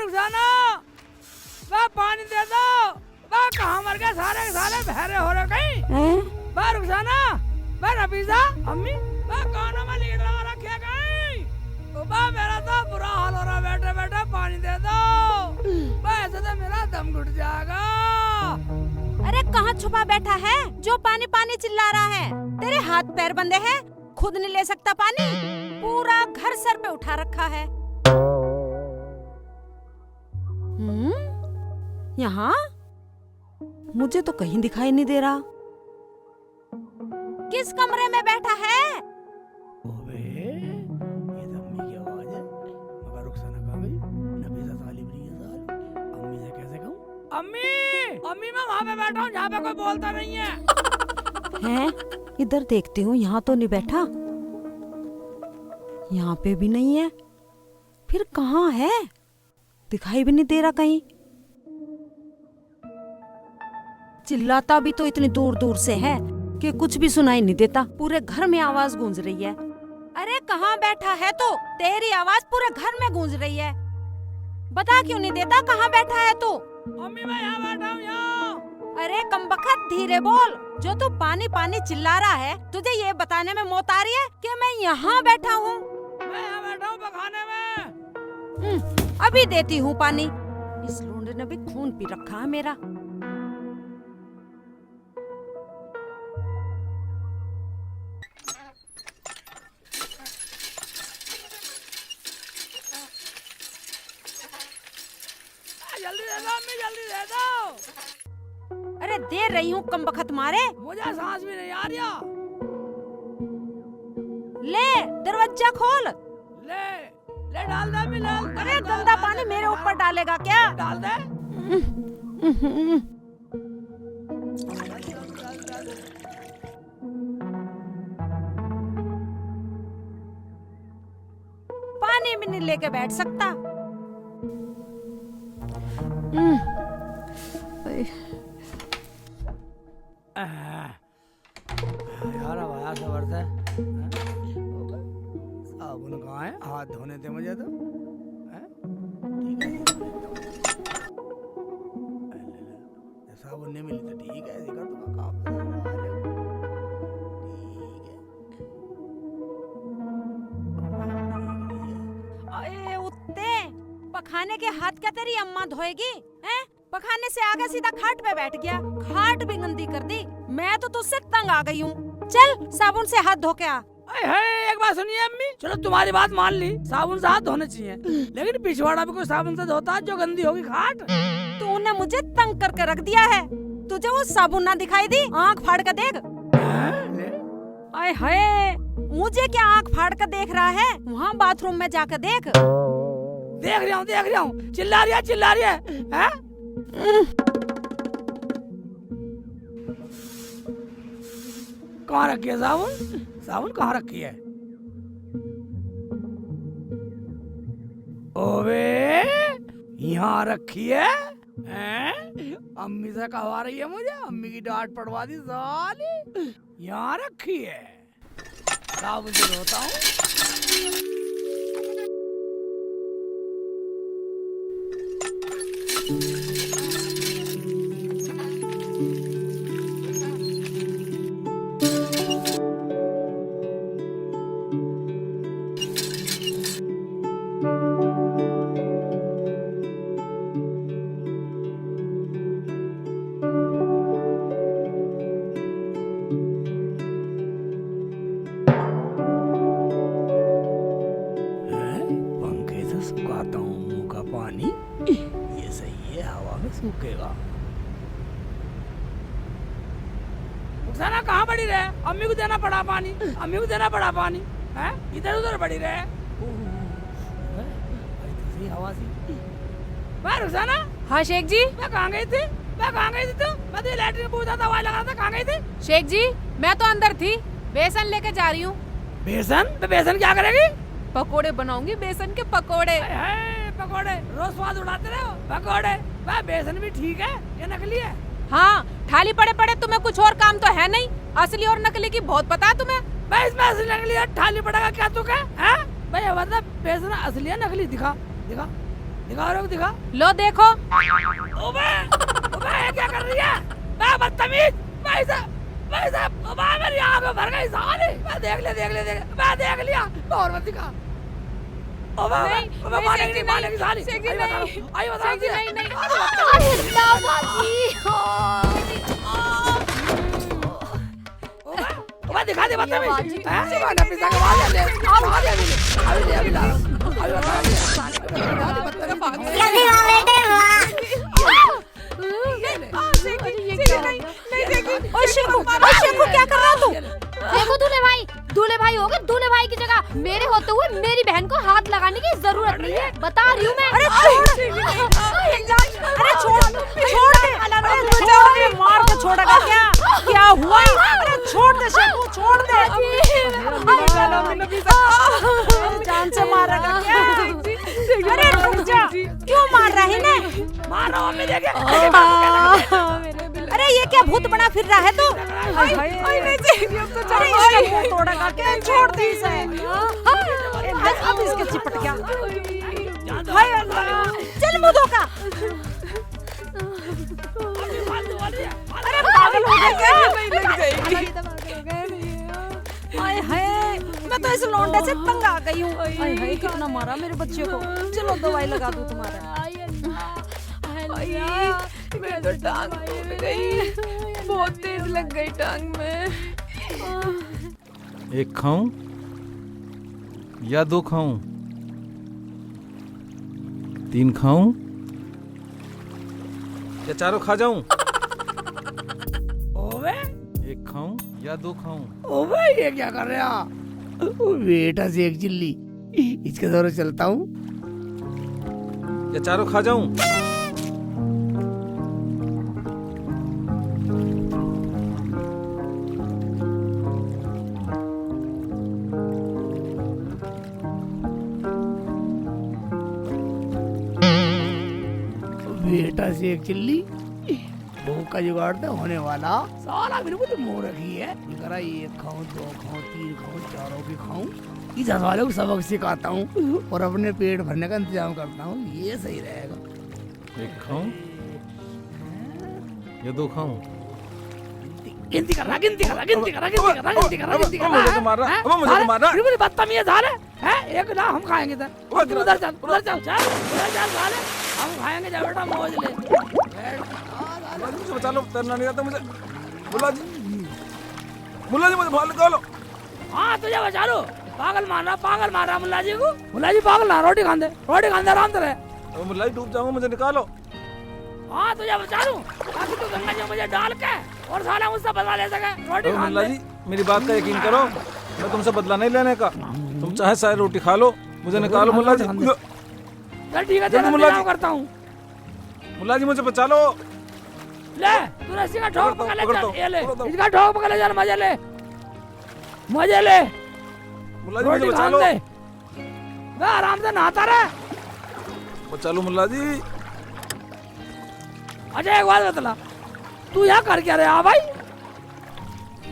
रुखसाना वह पानी दे दो। वह कहाँ मर गए सारे के सारे बहरे हो रहे कहीं। वह रुखसाना वह नफीसा अम्मी वह कानों में लीड लगा रखे कहीं। वह मेरा तो बुरा हाल हो रहा बैठे बैठे पानी दे दो। वह ऐसे तो मेरा दम घुट जाएगा। अरे कहाँ छुपा बैठा है जो पानी पानी चिल्ला रहा है? तेरे हाथ पैर बंधे हैं, खुद नहीं ले सकता पानी, पूरा घर सर पे उठा रखा है। यहाँ मुझे तो कहीं दिखाई नहीं दे रहा। किस कमरे में बैठा है? ओबे, ये तो अम्मी की आवाज है। मगर रुखसाना कहाँ गई? नफीसा साली बनी है साली। अम्मी से कैसे कहूँ? अम्मी मैं वहाँ पे बैठा हूँ जहाँ पे कोई बोलता नहीं है। हैं? इधर देखती हूँ, यहाँ तो नहीं बैठा, यहाँ पे भी नहीं है, फिर कहाँ है? दिखाई भी नहीं दे रहा कहीं। चिल्लाता भी तो इतनी दूर दूर से है कि कुछ भी सुनाई नहीं देता, पूरे घर में आवाज गूंज रही है। अरे कहाँ बैठा है तो? तेरी आवाज पूरे घर में गूंज रही है, बता क्यों नहीं देता कहाँ बैठा है तू? अम्मी मैं यहाँ बैठा हूँ यहाँ। अरे कमबख्त धीरे बोल, जो तू पानी पानी चिल्ला रहा है तुझे ये बताने में मौत आ रही है कि मैं यहाँ बैठा हूँ? मैं यहाँ बैठा हूँ पखाने में। अभी देती हूँ पानी। इस लोंडे ने भी खून पी रखा है मेरा। जल्दी दे दो अम्मी, जल्दी दे दो। अरे दे रही हूँ कमबख्त मारे। मुझे सांस भी नहीं आ रहा। ले दरवाजा खोल। ले ले डाल दे अम्मी, डाल। अरे गंदा पानी मेरे ऊपर डालेगा क्या? डाल दे। पानी भी नहीं लेके बैठ सकता। यार अब आया सबर से। साबुन कहाँ है? हाथ धोने थे मुझे तो। ठीक है, साबुन नहीं मिली तो ठीक है, ऐसे कर दूंगा काम। अरे उत्ते, पखाने के हाथ क्या तेरी अम्मा धोएगी? हैं? पखाने से आगे सीधा खाट पे बैठ गया, खाट भी गंदी कर दी। मैं तो तुझसे तंग आ गई हूँ। चल साबुन से हाथ धो के आ। एक बात सुनिए अम्मी, चलो तुम्हारी बात मान ली, साबुन से हाथ धोने चाहिए, लेकिन पिछवाड़ा भी कोई साबुन से धोता है जो गंदी होगी खाट। तूने मुझे तंग करके रख दिया है। तुझे वो साबुन ना दिखाई दी? आँख फाड़ कर देख। आए हाय, मुझे क्या आँख फाड़ कर देख रहा है? वहाँ बाथरूम में जाकर देख। देख रहा हूँ, चिल्ला रही है, हैं? कहाँ रखी है साबुन कहाँ रखी है? ओबे यहाँ रखी है, हैं? अम्मी से कहवा रही है मुझे, अम्मी की डांट पड़वा दी साली। यहाँ रखी है, साबुन से धोता हूँ। सुखाता हूँ मुँह का पानी, ये सही है, हवा में सूखेगा। रुखसाना कहाँ पड़ी रहे? अम्मी को देना पड़ा पानी, हैं? इधर उधर पड़ी रहे। हवा सी। वाह रुखसाना। हाँ शेख जी। मैं कहाँ गई थी तू? मैं तो लैट्रिन पूछा था, लगा था, कहाँ गई थी? शेख जी मैं तो अंदर थी, बेसन लेके जा रही हूँ। बेसन? तो बेसन क्या करेगी? पकोड़े बनाऊंगी, बेसन के पकोड़े। पकोड़े रोज स्वाद उड़ाते रहे हो। पकोड़े वह बेसन भी ठीक है, ये नकली है। हाँ थाली पड़े पड़े तुम्हें कुछ और काम तो है नहीं, असली और नकली की बहुत पता है तुम्हें। भाई इसमें असली नकली है, थाली पड़ेगा क्या तू क्या? भाई मतलब बेसन असली है नकली? दिखा। दिखा रहे हो, दिखा। लो देखो। ओबे ये क्या कर रही है? मैं बदतमीज, भाई साहब, ओबे मेरी आंख भर गई साले। मैं देख लिया, और मत दिखा। ओबे मानेगी साली। आई बता ओबे दिखा दे बदतमीज। पिज्जा के बाद ले अभी ला शिवू क्या कर रहा तू? देखो दूल्हे भाई हो गए। दूल्हे भाई की जगह मेरे होते हुए मेरी बहन को हाथ लगाने की जरूरत नहीं है, बता रही हूँ मैं। अरे छोड़ दे, मार के छोड़ेगा क्या हुआ? अरे छोड़ दे शिवू, छोड़ दे। जान से मारेगा क्या? अरे रुक जा, क्यों मार रहा है ना? मार रहा हूं मम्मी, देखे। अरे ये क्या भूत बना फिर रहा है तू? तोड़ेगा क्या? छोड़ दे इसे। अब इसके चिपट गया। हाय अल्लाह, चल मुंह धो का। अरे पागल हो गया क्या? हाय हाय, मैं तो इस लौंडे से तंग आ गई हूँ। हाय हाय, कितना मारा मेरे बच्चे को। चलो दवाई लगा दूँ तुम्हारा। मेरी तो टांग टूट गई, बहुत तेज लग गई टांग में। एक खाऊं या 2 खाऊं? 3 खाऊं या 4 खा जाऊं? ओबे 1 खाऊं या 2 खाऊं? ओबे ये क्या कर रहे हो? बेटा से एक चिल्ली, इसके दौरे चलता हूँ या 4 खा जाऊं? बेटा से एक चिल्ली, भूख का जुगाड़ तो होने वाला। साला बिल्कुल मुंह रखी है। करा 1 खाऊं, 2 खाऊं, 3 खाऊं, 4 भी खाऊं। इस वाले को सबक सिखाता हूँ और अपने पेट भरने का इंतजाम करता हूँ, ये सही रहेगा। 1 खाऊं या 2 खाऊं? गिनती कर रहा। मुझे तो मार रहा। बिल्कुल बदतमीज है। एक ना हम खाएंगे उधर चल साले, हम खाएंगे। जा बेटा मौज ले। मुझे बचा लो, तैरना नहीं आता मुझे। मुल्ला जी मुझे बाहर निकालो। हाँ तुझे बचा लो। पागल मार रहा मुल्ला जी को। मुल्ला जी पागल ना, रोटी खान दे आराम से रहे। मुल्ला जी डूब जाऊंगा, मुझे निकालो। हाँ तुझे बचा लूं, ताकि तू गंगा जी में मुझे डाल के और साला मुझसे बदला ले सके। रोटी खान मुल्ला दे। जी मेरी बात का यकीन करो, मैं तुमसे बदला नहीं लेने का। तुम चाहे सारी रोटी खा लो, मुझे निकालो मुल्ला जी। चल ठीक है, जल्दी मुल्ला जी। करता हूँ। मुल्ला जी मुझे बचा लो। ले तू रस्सी का ठोक पकड़ ले, पकड़ता चल हूँ, ये ले, पकड़ता हूँ। इसका ठोक पकड़ ले, चल मजे ले। मुल्ला जी मुझे रोटी बचा खान लो। दे, मैं आराम से नहाता रहे। बचा लो मुल्ला जी। अच्छा एक बात बतला, तू यहाँ कर क्या रहा भाई?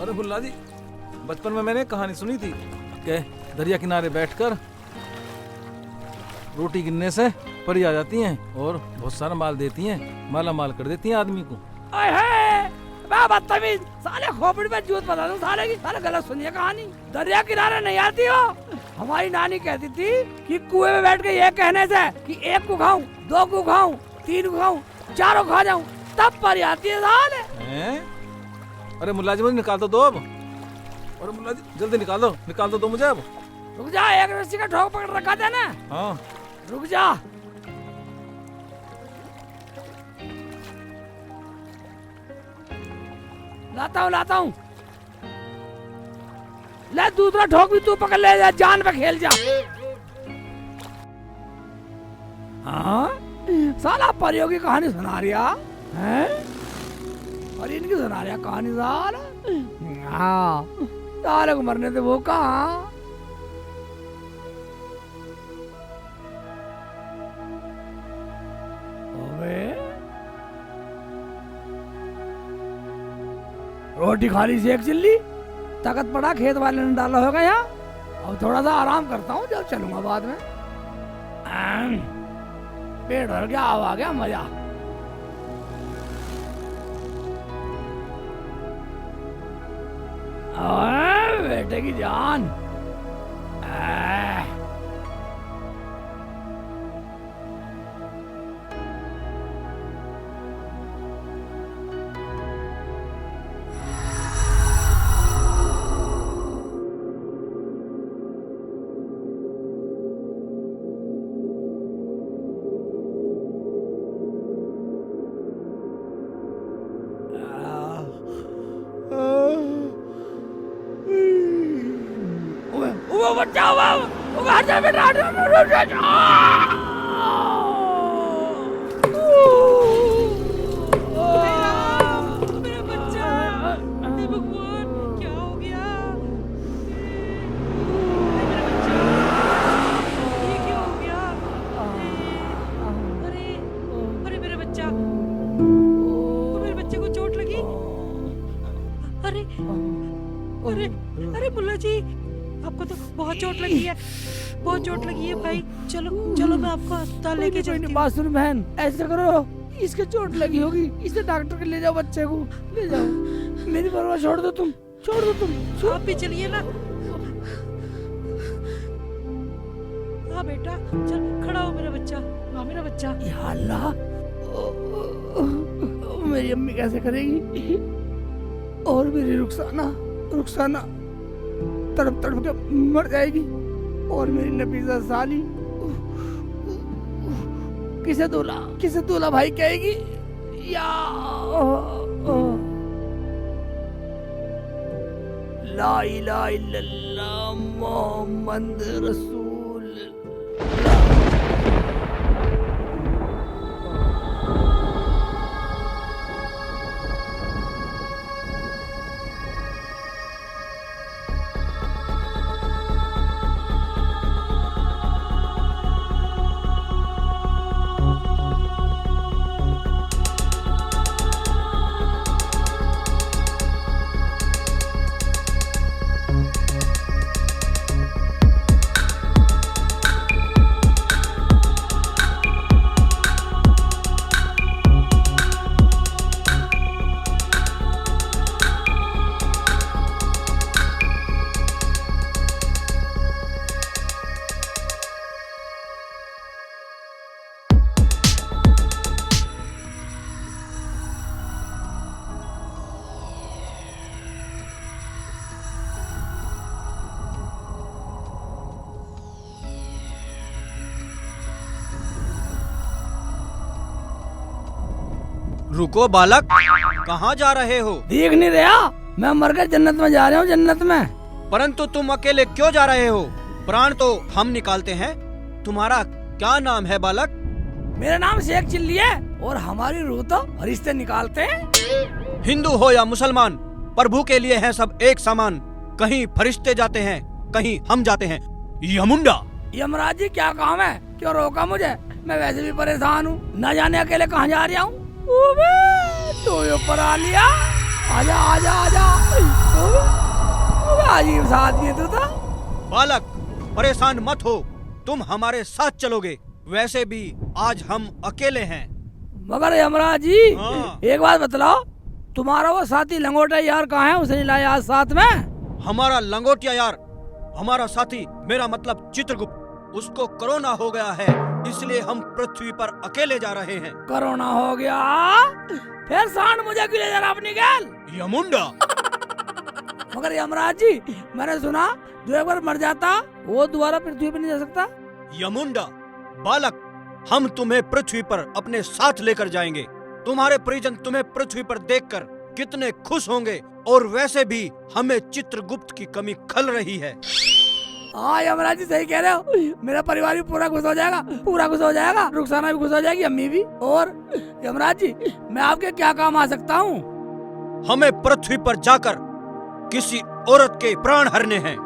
अरे मुल्ला जी, बचपन में मैंने कहानी सुनी थी कि दरिया किनारे बैठकर रोटी गिनने से परी आ जाती हैं और बहुत सारा माल देती हैं, माला माल कर देती हैं आदमी को। मैं बदतमीज, साले खोपड़ी पे जूत बता दूं साले की। साले गलत सुनिए कहानी, दरिया किनारे नहीं आती हो। हमारी नानी कहती थी कि कुएं में बैठ के ये कहने से कि 1 को खाऊं, 2 को खाऊं, 3 को खाऊं, 4 को खा जाऊं, तब परी आती है साले। अरे मुल्ला जी मुझे निकाल दो अब। अरे मुल्ला जी जल्दी निकाल दो मुझे अब। रुक जा, एक रस्सी का ठोक पकड़ रखा था ना। हाँ रुक जा। लाता हूँ। ले दूसरा ठोक भी तू पकड़ ले, जा जान पे खेल जा। हाँ साला परियों की कहानी सुना रिया है, और इनकी सुना रिया कहानी साला। हाँ साले को मरने दे, वो कहाँ। रोटी खाली से एक चिल्ली, ताकत पड़ा खेत वाले ने डाला होगा यहाँ। अब थोड़ा सा आराम करता हूँ, जब चलूंगा बाद में। पेट भर गया, अब आ गया मजा। बेटे की जान। वो बचाओ, वो हट जा बेटा, हट जा। मेरा बच्चा, हे भगवान, क्या हो गया? मेरा बच्चा, ये क्या हो गया? अरे, अरे मेरा बच्चा, मेरे बच्चे को चोट लगी। अरे, अरे, अरे मुल्ला जी, आपको तो बहुत चोट लगी है, बहुत चोट लगी है भाई। चलो चलो, मैं आपको अस्पताल लेके चलती हूँ। बात सुन बहन, ऐसा करो, इसके चोट लगी होगी, इसे डॉक्टर के ले जाओ, बच्चे को ले जाओ। मेरी परवाह छोड़ दो तुम, छोड़ दो तुम। आप भी चलिए ना। हाँ बेटा, चल खड़ा हो मेरा बच्चा। हाँ मेरा बच्चा। या अल्लाह, मेरी अम्मी कैसे करेगी? और मेरी रुखसाना, रुखसाना तड़प तड़प के मर जाएगी। और मेरी नफीसा साली किसे दूल्हा भाई कहेगी? या ला इलाहा इल्लल्लाह मोहम्मद रसूल। रुको बालक, कहाँ जा रहे हो? देख नहीं रहा? मैं मरकर जन्नत में जा रहा हूँ, जन्नत में। परंतु तुम अकेले क्यों जा रहे हो? प्राण तो हम निकालते हैं। तुम्हारा क्या नाम है बालक? मेरा नाम शेख चिल्ली है और हमारी रूह तो रिश्ते निकालते हैं। हिंदू हो या मुसलमान, प्रभु के लिए हैं सब एक समान। कहीं फरिश्ते जाते हैं, कहीं हम जाते हैं। यमुंडा। यमराज जी, क्या काम है? क्यों रोका मुझे? मैं वैसे भी परेशान हूँ, न जाने अकेले कहाँ जा रहा हूँ। तो ऊपर आ लिया, आजा आजा आजा। अजीब सा आदमी तू था। बालक परेशान मत हो, तुम हमारे साथ चलोगे। वैसे भी आज हम अकेले हैं। मगर यमराज जी, हाँ। एक बात बतलाओ, तुम्हारा वो साथी लंगोटा यार कहाँ है? उसे नहीं लाया आज साथ में? हमारा लंगोटिया यार, हमारा साथी, मेरा मतलब चित्रगुप्त, उसको कोरोना हो गया है, इसलिए हम पृथ्वी पर अकेले जा रहे हैं। कोरोना हो गया? फिर सांड मुझे क्यों ले जाना अपनी गैल? यमुंडा। मगर यमराज जी, मैंने सुना जो एक बार मर जाता वो दोबारा पृथ्वी पर नहीं जा सकता। यमुंडा बालक, हम तुम्हें पृथ्वी पर अपने साथ लेकर जाएंगे। तुम्हारे परिजन तुम्हें पृथ्वी पर देखकर कितने खुश होंगे। और वैसे भी हमें चित्रगुप्त की कमी खल रही है। हाँ यमराज जी, सही कह रहे हो। मेरा परिवार भी पूरा खुश हो जाएगा, पूरा खुश हो जाएगा। रुखसाना भी खुश हो जाएगी, अम्मी भी। और यमराज जी, मैं आपके क्या काम आ सकता हूँ? हमें पृथ्वी पर जाकर किसी औरत के प्राण हरने हैं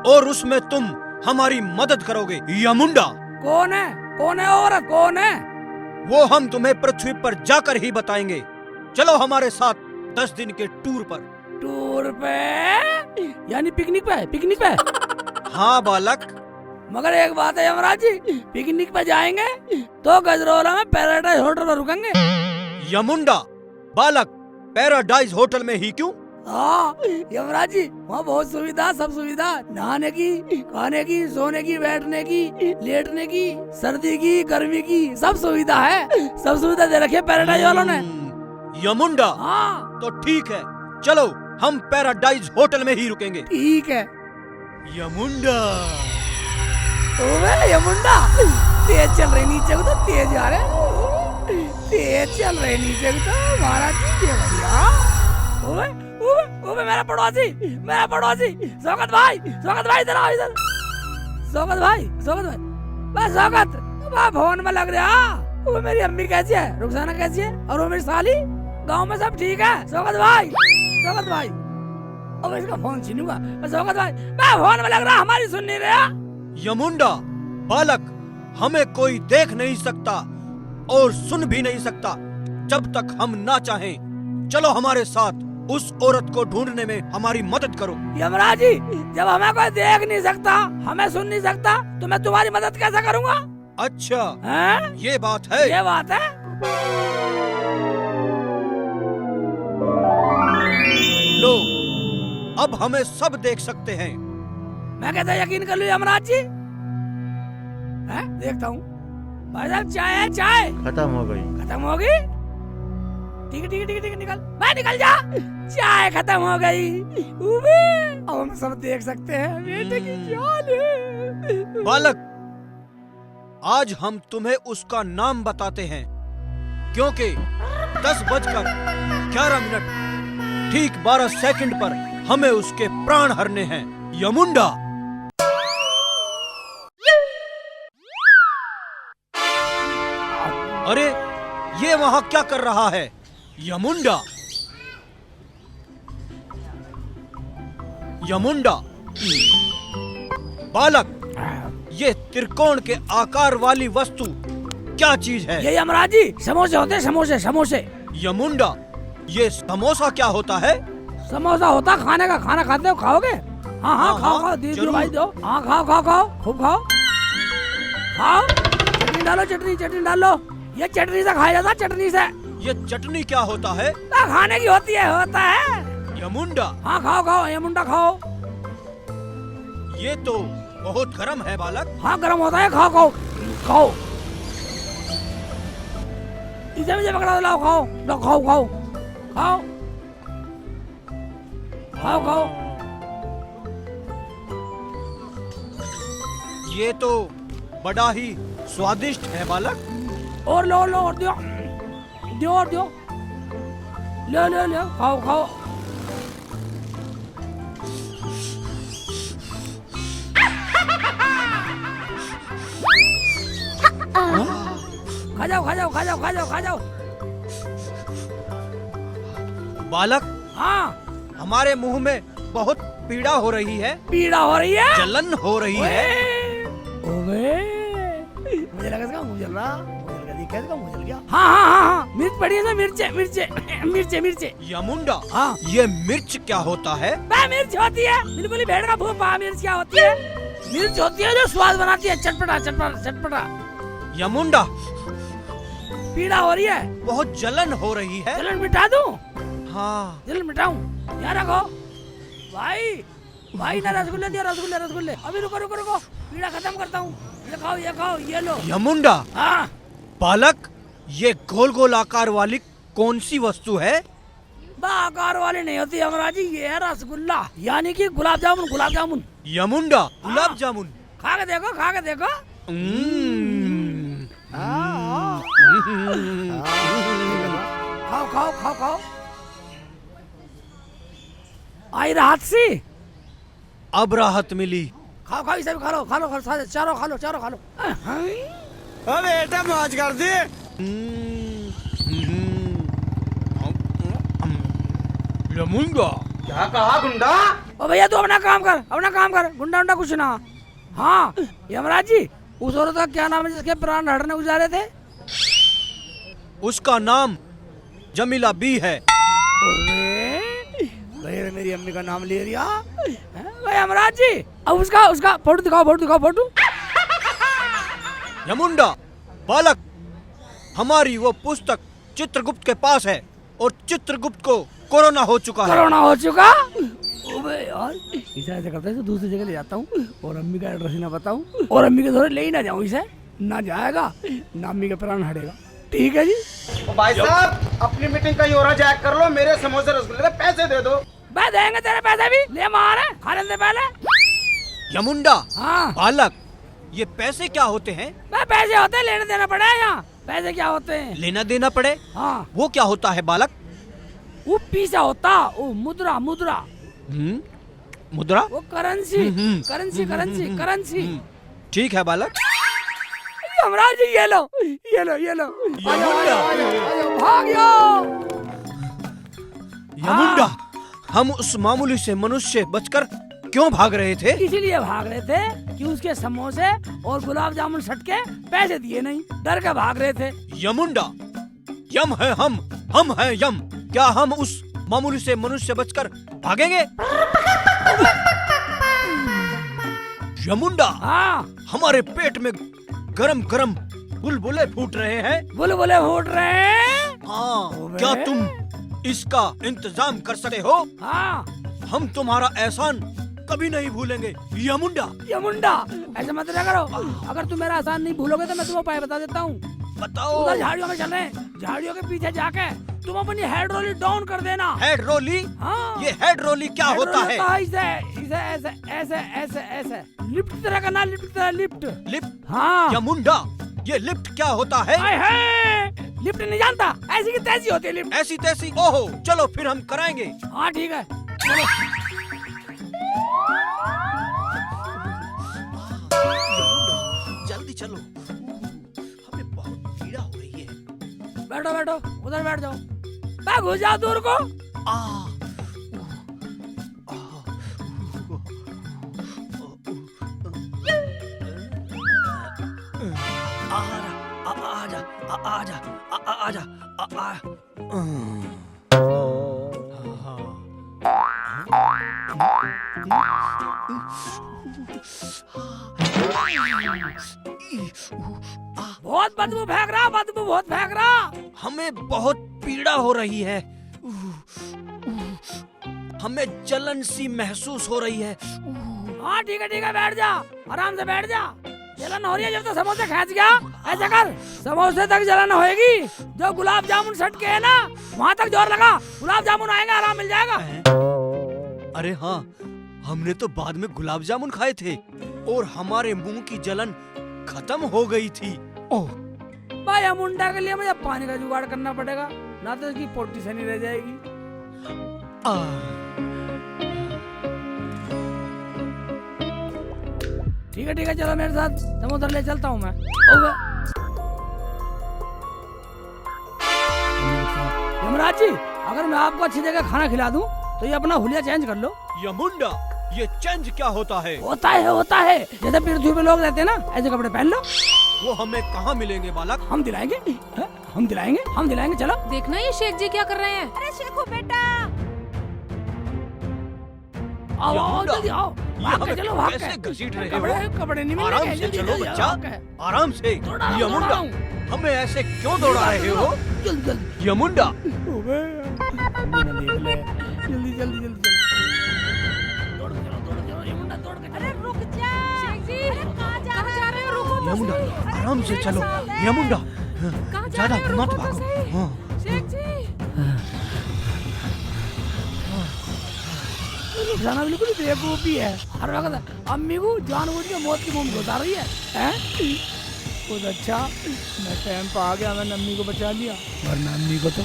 और उसमें तुम हमारी मदद करोगे। यमुंडा। कौन है? कौन है औरत? कौन है वो? हम तुम्हें पृथ्वी पर जाकर ही बताएंगे। चलो हमारे साथ 10 दिन के टूर पर। टूर पे? यानी पिकनिक पे? पिकनिक पे? हाँ बालक। मगर एक बात है यमराज जी, पिकनिक पे जाएंगे तो गजरौला में पैराडाइज होटल में रुकेंगे। यमुंडा बालक, पैराडाइज होटल में ही क्यों? हाँ यमराज जी, वहाँ बहुत सुविधा, सब सुविधा, नहाने की, खाने की, सोने की, बैठने की, लेटने की, सर्दी की, गर्मी की, सब सुविधा है। सब सुविधा दे रखी है पैराडाइज वालों ने। यमुंडा हाँ तो ठीक है, चलो हम पैराडाइज होटल में ही रुकेंगे। ठीक है। यमुंडा ओबे यमुंडा, तेज चल रही नीचे को तो तेज आ रहे, तेज चल रहे नीचे को तो महाराज जी के बढ़िया। ओबे ओबे ओबे मेरा पड़ोसी, शौकत भाई इधर आओ इधर। शौकत भाई बस शौकत, वाह भवन में लग रहा। वो मेरी अम्मी कैसी है, रुखसाना कैसी है, और वो मेरी साली, गांव में सब ठीक है? शौकत भाई अब इसका फोन छीनूंगा। शौकत भाई मैं फोन में लग रहा, हमारी सुन नहीं रहा। यमुंडा बालक, हमें कोई देख नहीं सकता और सुन भी नहीं सकता जब तक हम ना चाहें। चलो हमारे साथ, उस औरत को ढूंढने में हमारी मदद करो। यमराज जी, जब हमें कोई देख नहीं सकता, हमें सुन नहीं सकता, तो मैं तुम्हारी मदद कैसे करूंगा? अच्छा हैं? ये बात है। ये बात है। लो, अब हमें सब देख सकते हैं। मैं कहता यकीन कर लूं यमराज जी? हैं? देखता हूँ। भाई साहब चाय है, चाय खत्म हो गई। खत्म हो गई? ठीक है निकल, भाई निकल जा। चाय खत्म हो गई। अब हम सब देख सकते हैं बेटे की चाल है। बालक, आज हम तुम्हें उसका नाम बताते हैं, क्योंकि 10:11 ठीक 12 सेकंड पर हमें उसके प्राण हरने हैं। यमुंडा अरे ये वहां क्या कर रहा है? यमुंडा बालक, ये त्रिकोण के आकार वाली वस्तु क्या चीज है? ये यमराज जी समोसे होते हैं, समोसे। यमुंडा, ये समोसा क्या होता है? समोसा होता खाने का, खाना खाते हो, खाओगे? हाँ हाँ, खाओ दीदी जरूर। भाई दो। हाँ खाओ खूब खाओ। चटनी डालो। ये चटनी से खाया जाता है, चटनी से। ये चटनी क्या होता है? खाने की होती है, होता है। यमुंडा, हाँ खाओ यमुंडा खाओ। ये तो बहुत गर्म है बालक। हाँ गर्म होता है, खाओ। इसे मुझे पकड़ा दो, खाओ। ये तो बड़ा ही स्वादिष्ट है बालक। और लो और दियो। ले खाओ। खा जाओ। बालक, हाँ हमारे मुंह में बहुत पीड़ा हो रही है, पीड़ा हो रही है, जलन हो रही है। ओए मुझे लगा इसका मुंह जल रहा, इसका मुंह जल गया। हाँ मिर्च पड़ी है, मिर्चे। यमुंडा, हाँ ये मिर्च क्या होता है? मिर्च होती है, बिल्कुल ही भेड़ का भूपा। मिर्च क्या होती है? मिर्च होती है जो स्वाद बनाती है, चटपटा। यमुंडा, पीड़ा हो रही है, बहुत जलन हो रही है। जलन मिटा दूं? हाँ, जलन मिटाऊं? यहाँ रखो भाई ना रसगुल्ले दिया, रसगुल्ले। अभी रुको, पीड़ा खत्म करता हूँ। ये खाओ, ये लो। यमुंडा, हाँ बालक, ये गोल आकार वाली कौन सी वस्तु है? आकार वाली नहीं होती यमराज जी, ये है रसगुल्ला, यानी कि गुलाब जामुन। यमुंडा, गुलाब जामुन। खा के देखो। खाओ। आई राहत सी। अब राहत मिली। खाओ, इसे भी खा लो, चारों खा लो। बेटा मौज कर दे। यमुंडा, क्या कहा गुंडा? ओ भैया तू अपना काम कर, गुंडा कुछ ना। हाँ यमराज जी, उस औरत का क्या नाम है जिसके प्राण हड़ने गुजारे थे? उसका नाम जमीला बी है। मेरी अम्मी का नाम ले लिया यमराज जी। अब उसका फोटो दिखाओ। यमुंडा बालक, हमारी वो पुस्तक चित्रगुप्त के पास है और चित्रगुप्त को कोरोना हो चुका है। कोरोना हो चुका? ओबे यार, इसे ऐसे करते हैं तो दूसरी जगह ले जाता हूँ और अम्मी का एड्रेस ना बताऊँ और अम्मी के थोड़े ले ही ना जाऊँ। इसे ना जाएगा ना अम्मी का प्राण हटेगा। ठीक है जी। तो भाई साहब अपनी मीटिंग कहीं और जैक कर लो, मेरे समोसे रसगुल्ले के पैसे दे दो। भाई देंगे तेरे पैसे भी, ले मारे खाने से पहले। यमुंडा हाँ बालक, ये पैसे क्या होते हैं? भाई पैसे होते हैं, लेने देना पड़ा है यहाँ। पैसे क्या होते हैं? लेना देना पड़े? हाँ वो क्या होता है बालक? वो पीसा होता, वो मुद्रा मुद्रा, मुद्रा? वो करेंसी करेंसी करेंसी करेंसी। ठीक है बालक। यमराज जी ये लो ये लो ये लो, भाग जाओ। यमुंडा, हम उस मामूली से मनुष्य बचकर क्यों भाग रहे थे? इसीलिए भाग रहे थे कि उसके समोसे और गुलाब जामुन सटके पैसे दिए नहीं, डर के भाग रहे थे। यमुंडा, यम है हम है यम। क्या हम उस मामूली से मनुष्य बचकर भागेंगे? यमुंडा, हाँ हमारे पेट में गरम गरम बुलबुले फूट रहे हैं। बुलबुले फूट रहे हैं। हाँ, क्या तुम इसका इंतजाम कर सकते हो? हाँ हम तुम्हारा एहसान कभी नहीं भूलेंगे यमुंडा। यमुंडा, ऐसे मत ना करो। अगर तुम मेरा आसान नहीं भूलोगे तो मैं तुम्हें उपाय बता देता हूँ। बताओ। उधर झाड़ियों में चल रहे हैं, झाड़ियों के पीछे जाके तुम अपनी हेड रोली डाउन कर देना। हेड रोली? हाँ। ये हेड रोली क्या हेड होता रोली है? इसे इसे ऐसे ऐसे ऐसे ऐसे लिफ्ट तरह करना, लिफ्ट तरह लिफ्ट। लिफ्ट? हाँ यमुंडा, ये लिफ्ट क्या होता है? हाय हाय, लिफ्ट नहीं जानता? ऐसी की तैसी होती है लिफ्ट। ऐसी तैसी? ओहो, चलो फिर हम कराएंगे। हाँ ठीक है चलो। जल्दी चलो, हमें बहुत पीड़ा हो रही है। बैठो बैठो, उधर बैठ जाओ। मैं घुस जाओ दूर को। आजा। बहुत बदबू फेंक रहा, बदबू बहुत फेंक रहा। हमें बहुत पीड़ा हो रही है। हमें जलन सी महसूस हो रही है। हाँ ठीक है बैठ जा, आराम से बैठ जा। जलन हो रही है जब तो समोसे खींच गया। ऐसा कर, समोसे तक जलन होएगी, जो गुलाब जामुन सट के है ना वहाँ तक जोर लगा, गुलाब जामुन आएगा, आराम मिल जाएगा। अरे हाँ, हमने तो बाद में गुलाब जामुन खाए थे और हमारे मुंह की जलन खत्म हो गई थी। ओह भाई मुंडा के लिए मुझे पानी का जुगाड़ करना पड़ेगा, ना तो इसकी पोटी से नहीं रह जाएगी। ठीक है चलो मेरे साथ, समुद्र ले चलता हूँ मैं। यमराज जी, अगर मैं आपको अच्छी जगह खाना खिला दूं तो ये अपना हुलिया चेंज कर लो। यमुंडा, ये चेंज क्या होता है? होता है जैसे पृथ्वी पे लोग रहते हैं ना, ऐसे कपड़े पहन लो। वो हमें कहाँ मिलेंगे बालक? हम दिलाएंगे, हम दिलाएंगे। चलो देखना ये शेख जी क्या कर रहे हैं। अरे शेखू बेटा, आओ जल्दी आओ, भाग के चलो, भाग कैसे के। घसीट रहे हो? कपड़े नहीं आराम मिलेंगे, से जल्दी चलो जल्दी बच्चा, आओ, के। आराम से। यमुंडा, हमें ऐसे क्यों दौड़ा रहे हो? जल्दी यमुंडा, जल्दी दौड़ चलो यमुंडा, दौड़ के। अरे रुक जा शेख जी, कहाँ जा रहे हो? रुको तो यमुंडा, सही। आराम से चलो यमुंडा, कहाँ जा ज्यादा रहे हो? मत रुको तो भागो। सही। हाँ। शेख जी, रुखसाना बिल्कुल बेवकूफी है, हर वक्त अम्मी को जानबूझ के मौत की मुंह में घुसा रही है। कुछ अच्छा मैं टाइम पे आ गया, मैंने अम्मी को बचा लिया, वरना अम्मी को तो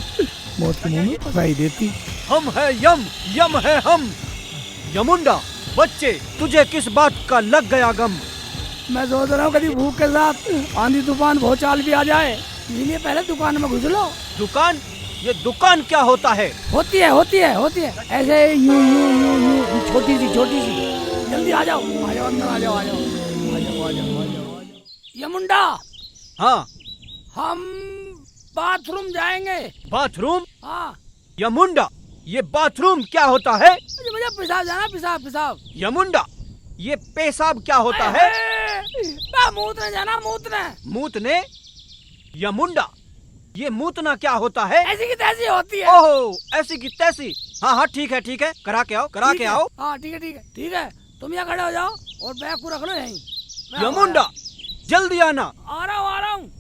मौत के मुंह में फंसा ही देती। हम है यम है हम। यमुंडा बच्चे, तुझे किस बात का लग गया गम? मैं सोच रहा हूँ कभी भूख के साथ आंधी तूफान भूचाल भी आ जाए, इसलिए पहले दुकान में घुस लो। दुकान? ये दुकान क्या होता है? होती है ऐसे यूं छोटी सी। जल्दी आ जाओ अंदर, आ जाओ। यमुंडा, हाँ। हम बाथरूम जाएंगे। बाथरूम? हाँ यमुंडा, ये बाथरूम क्या होता है? मुझे पेशाब जाना, पेशाब। यमुंडा, ये पेशाब क्या होता है? बा मूतने जाना मूतने। मूतने? यमुंडा, ये मूतना क्या होता है? ऐसी की तैसी होती है। ओहो, ऐसी की तैसी। हाँ हाँ ठीक है ठीक है, करा के आओ करा के आओ। हाँ ठीक है ठीक है ठीक है, तुम यहाँ खड़े हो जाओ और बैग को रख लो यहीं। मैं यमुंडा जल्दी आना। आ रहा हूँ आ रहा हूँ।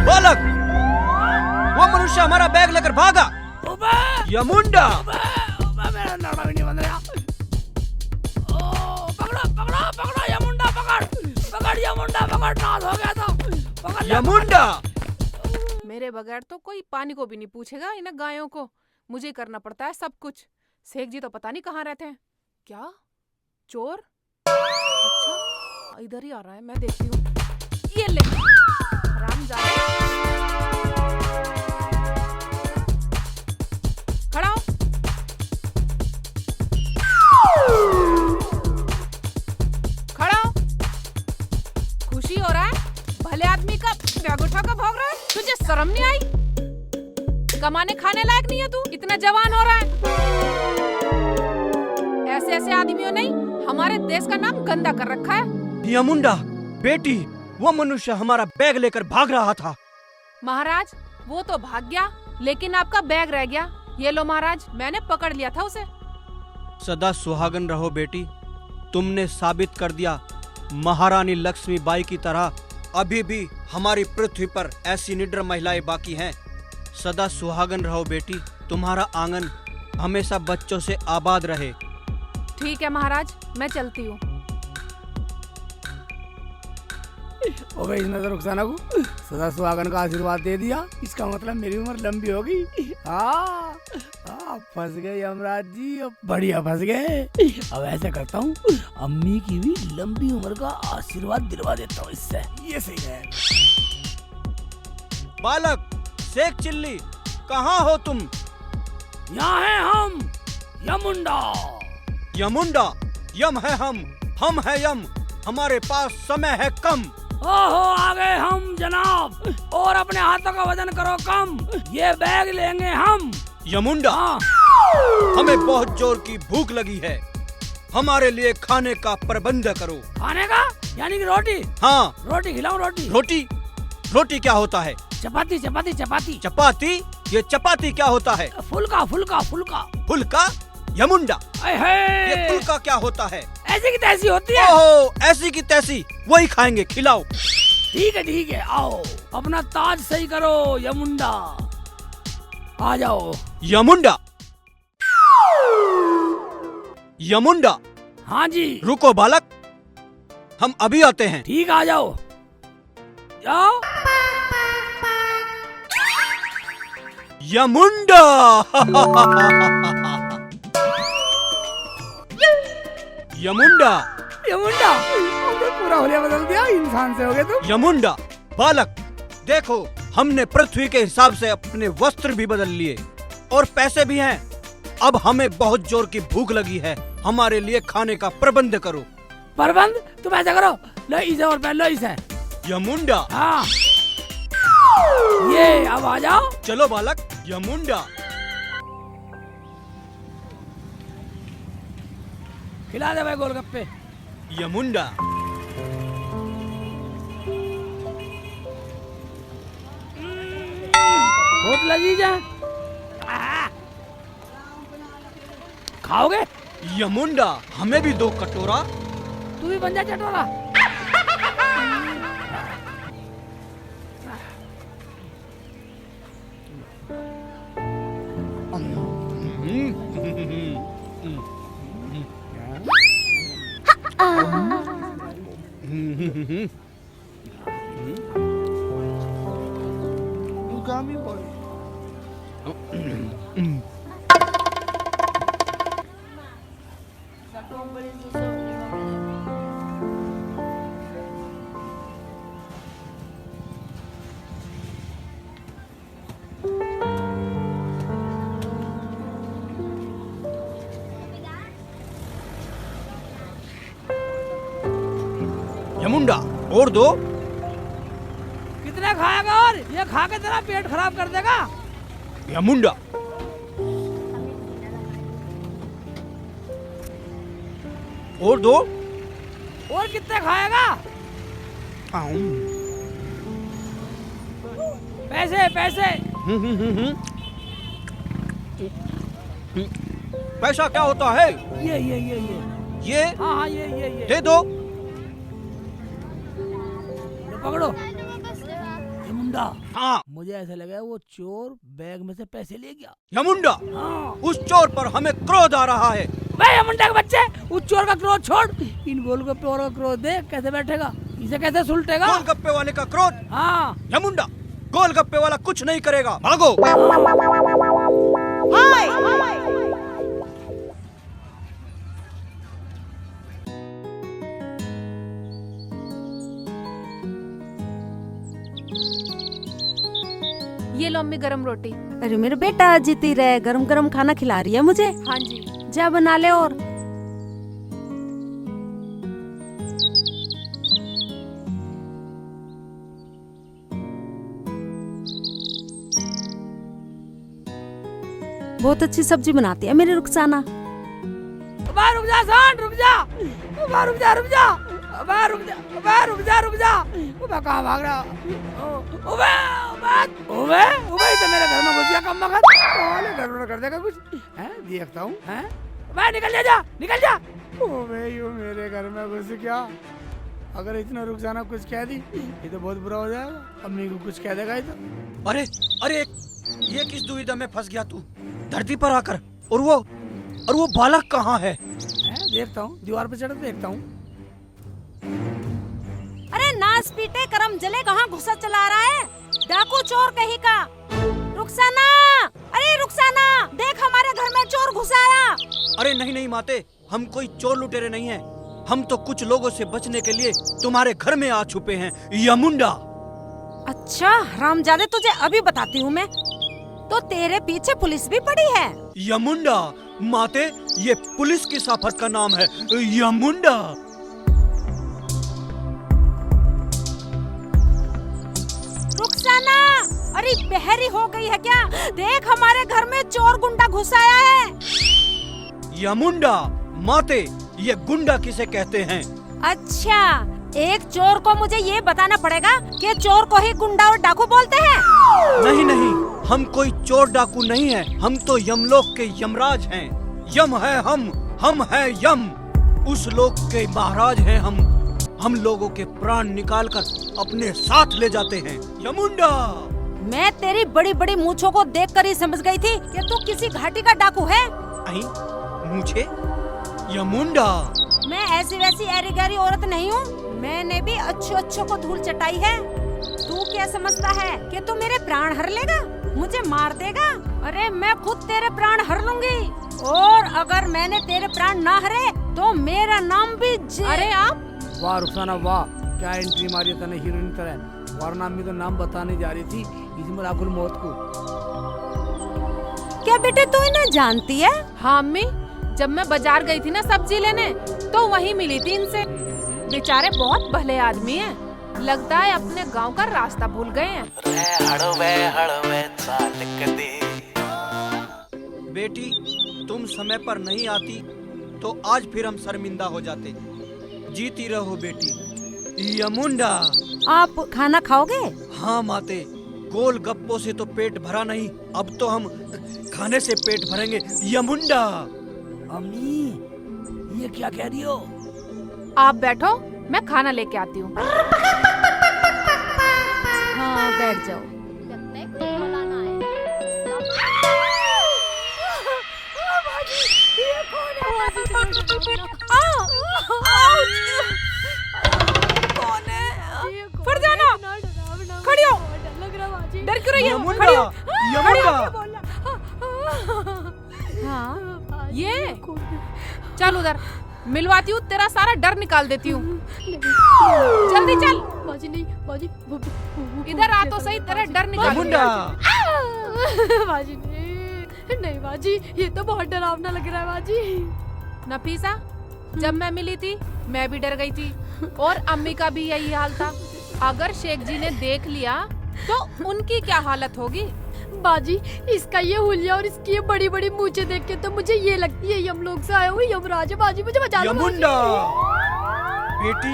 बालक, वो मनुष्य हमारा बैग लेकर भागा। यमुंडा, मेरा नाड़ा भी नहीं बंद रहा। ओ, पकड़ो पकड़ो पकड़ो यमुंडा, पकड़ पकड़ यमुंडा, पकड़, नाश हो गया था। पकड़ ले, यमुंडा। मेरे बगैर तो कोई पानी को भी नहीं पूछेगा इन गायों को, मुझे ही करना पड़ता है सब कुछ। शेख जी तो पता नहीं कहाँ रहते हैं। क्या चोर? अच्छा इधर ही आ रहा है, मैं देखती हूँ। ये ले हरामजादा, खड़ा हो। खड़ा हो। खुशी हो रहा है? भले आदमी का बैग उठा कर भाग रहा है, तुझे शर्म नहीं आई? कमाने खाने लायक नहीं है तू, इतना जवान हो रहा है। ऐसे ऐसे आदमियों ने हमारे देश का नाम गंदा कर रखा है। यमुंडा बेटी, वो मनुष्य हमारा बैग लेकर भाग रहा था। महाराज वो तो भाग गया, लेकिन आपका बैग रह गया। ये लो महाराज, मैंने पकड़ लिया था उसे। सदा सुहागन रहो बेटी, तुमने साबित कर दिया महारानी लक्ष्मीबाई की तरह अभी भी हमारी पृथ्वी पर ऐसी निडर महिलाएं बाकी हैं। सदा सुहागन रहो बेटी, तुम्हारा आंगन हमेशा बच्चों से आबाद रहे। ठीक है महाराज, मैं चलती हूँ। ओ भाई, इसने तो रुखसाना को सदा सुहागन का आशीर्वाद दे दिया, इसका मतलब मेरी उम्र लंबी होगी। हाँ फंस गए यमराज जी, अब बढ़िया फंस गए। अब ऐसा करता हूँ, अम्मी की भी लंबी उम्र का आशीर्वाद दिलवा देता हूँ इससे, ये सही है। बालक, शेख चिल्ली, कहाँ हो तुम? यहाँ हैं हम, यमुंडा। यमुंडा, यम है हम है यम, हमारे पास समय है कम। ओहो, आ गए हम जनाब, और अपने हाथों का वजन करो कम, ये बैग लेंगे हम। यमुंडा, हमें बहुत जोर की भूख लगी है, हमारे लिए खाने का प्रबंध करो। खाने का यानी कि रोटी? हाँ, रोटी खिलाऊं? रोटी? रोटी? रोटी क्या होता है? चपाती चपाती चपाती। चपाती? ये चपाती क्या होता है? फुल्का फुल्का फुल्का। फुल्का? यमुंडा, ये ये फुल्का क्या होता है? ऐसी की तैसी होती है। ओहो, ऐसी की तैसी, वही खाएंगे, खिलाओ। ठीक है, आओ अपना ताज सही करो यमुंडा, आ जाओ। यमुंडा, यमुंडा। हाँ जी। रुको बालक, हम अभी आते हैं। ठीक, आ जाओ जाओ। यमुंडा। यमुंडा, यमुंडा, हमने पूरा होलिया बदल दिया, इंसान से हो गए तुम। यमुंडा। बालक देखो, हमने पृथ्वी के हिसाब से अपने वस्त्र भी बदल लिए और पैसे भी हैं। अब हमें बहुत जोर की भूख लगी है, हमारे लिए खाने का प्रबंध करो। प्रबंध? तुम ऐसा करो, लो इसे और पहन लो इसे। यमुंडा। हाँ, ये अब आ जाओ। चलो बालक, यमुंडा। खिला दे भाई गोलगप्पे। यमुंडा। बहुत लजीज है। खाओगे? यमुंडा, हमें भी दो कटोरा। तू भी बन जा चटोरा। यमुंडा, और दो। कितने खाएगा? और ये खा के तेरा पेट खराब कर देगा। या मुंडा, और दो। और कितने खाएगा? पैसे पैसे। पैसा क्या होता है? ये हाँ हाँ ये दे दो। लो पकड़ो। ये मुंडा, हाँ मुझे ऐसा लगा वो चोर बैग में से पैसे ले गया। यमुंडा, हाँ। उस चोर पर हमें क्रोध आ रहा है। बे मुंडा के बच्चे, उस चोर का क्रोध छोड़, इन गोलगप्पे और का क्रोध देख कैसे बैठेगा, इसे कैसे सुलटेगा। गोलगप्पे वाले का क्रोध? हाँ। यमुंडा, गोलगप्पे वाला कुछ नहीं करेगा, भागो। ये लो अम्मी गरम रोटी। अरे मेरे बेटा जीती रहे, गरम गरम खाना खिला रही है मुझे। हाँ जी। जा बना ले। और बहुत अच्छी सब्जी बनाती है मेरी रुखसाना। रुक जा सांड, रुक जा। रुक जा रुक जा। रुक जा रुक जा रुक जा। कहाँ भाग रहा? ओबे ओबे ओबे तो मेरे घर में घुस गया कम वक्त। साले गड़बड़ कर देगा कुछ। हैं देखता हूँ। हैं भाई निकल जा निकल जा। ओबे यो मेरे घर में घुस गया। अगर इतना रुखसाना कुछ कह दी ये तो बहुत बुरा हो जाएगा। अम्मी को कुछ कह देगा ये तो। अरे अरे, ये किस दुविधा में फंस गया तू? धरती पर आकर। और वो बालक कहाँ है? देखता हूँ, दीवार पे चढ़ के देखता हूँ। अरे नास पीटे करम जले, कहाँ घुसा चला रहा है? डाकू चोर कहीं का। रुखसाना, अरे रुखसाना, देख हमारे घर में चोर घुसा आया। अरे नहीं नहीं माते, हम कोई चोर लुटेरे नहीं हैं। हम तो कुछ लोगों से बचने के लिए तुम्हारे घर में आ छुपे हैं, यमुंडा। अच्छा हरामजादे, तुझे अभी बताती हूँ मैं। तो तेरे पीछे पुलिस भी पड़ी है। यमुंडा माते, ये पुलिस की साफत का नाम है, यमुंडा। रुखसाना, अरे बहरी हो गई है क्या? देख हमारे घर में चोर गुंडा घुस आया है। यमुंडा माते, ये गुंडा किसे कहते हैं? अच्छा, एक चोर को मुझे ये बताना पड़ेगा कि चोर को ही गुंडा और डाकू बोलते हैं। नहीं नहीं, हम कोई चोर डाकू नहीं है। हम तो यमलोक के यमराज हैं। यम है हम है यम। उस लोक के महाराज हैं हम लोगों के प्राण निकालकर अपने साथ ले जाते हैं, यमुंडा। मैं तेरी बड़ी बड़ी मूंछों को देखकर ही समझ गई थी कि तू किसी घाटी का डाकू है। मुझे यमुंडा, मैं ऐसी वैसी ऐरी गैरी औरत नहीं हूँ। मैंने भी अच्छों को धूल चटाई है। तू क्या समझता है कि तू मेरे प्राण हर लेगा, मुझे मार देगा? अरे मैं खुद तेरे प्राण हर लूंगी। और अगर मैंने तेरे प्राण ना हरे तो मेरा नाम भी अरे आप? वाह रुखसाना वाह, क्या एंट्री मारी तने हीरोइन तरह। वरना अम्मी तो नाम बताने जा रही थी इसमें राकुल मौत को। क्या बेटे तू इन्हें जानती है? हाँ अम्मी, जब मैं बाजार गई थी ना सब्जी लेने, तो वहीं मिली थी इनसे। बेचारे बहुत भले आदमी हैं। लगता है अपने गांव का रास्ता भूल गए हैं। बेटी, तुम समय पर नहीं आती तो आज फिर हम शर्मिंदा हो जाते। जीती रहो बेटी, यमुंडा। आप खाना खाओगे? हाँ माते, गोल गप्पों से तो पेट भरा नहीं, अब तो हम खाने से पेट भरेंगे, यमुंडा। अम्मी ये क्या कह रही हो? आप बैठो, मैं खाना लेके आती हूँ। हाँ बैठ जाओ। लगता है कोई बुलाना है। कौन है? फरजाना, खड़ी हो। डर क्यों रही हो? खड़ी हो। यमुंडा। हाँ ये चल उधर, मिलवाती हूँ, तेरा सारा डर निकाल देती हूँ। जल्दी चल। बाजी नहीं, बाजी इधर आ तो सही, तेरा डर निकाल। यमुंडा। बाजी नहीं बाजी, ये तो बहुत डरावना लग रहा है बाजी। नफीसा, जब मैं मिली थी मैं भी डर गई थी। और अम्मी का भी यही हाल था। अगर शेख जी ने देख लिया तो उनकी क्या हालत होगी। बाजी, इसका ये हुलिया और इसकी ये बड़ी बड़ी मूंछें देख के तो मुझे ये लगती है यमलोक से आया हुआ यमराज है। बाजी मुझे बचा लो। यमुंडा बेटी,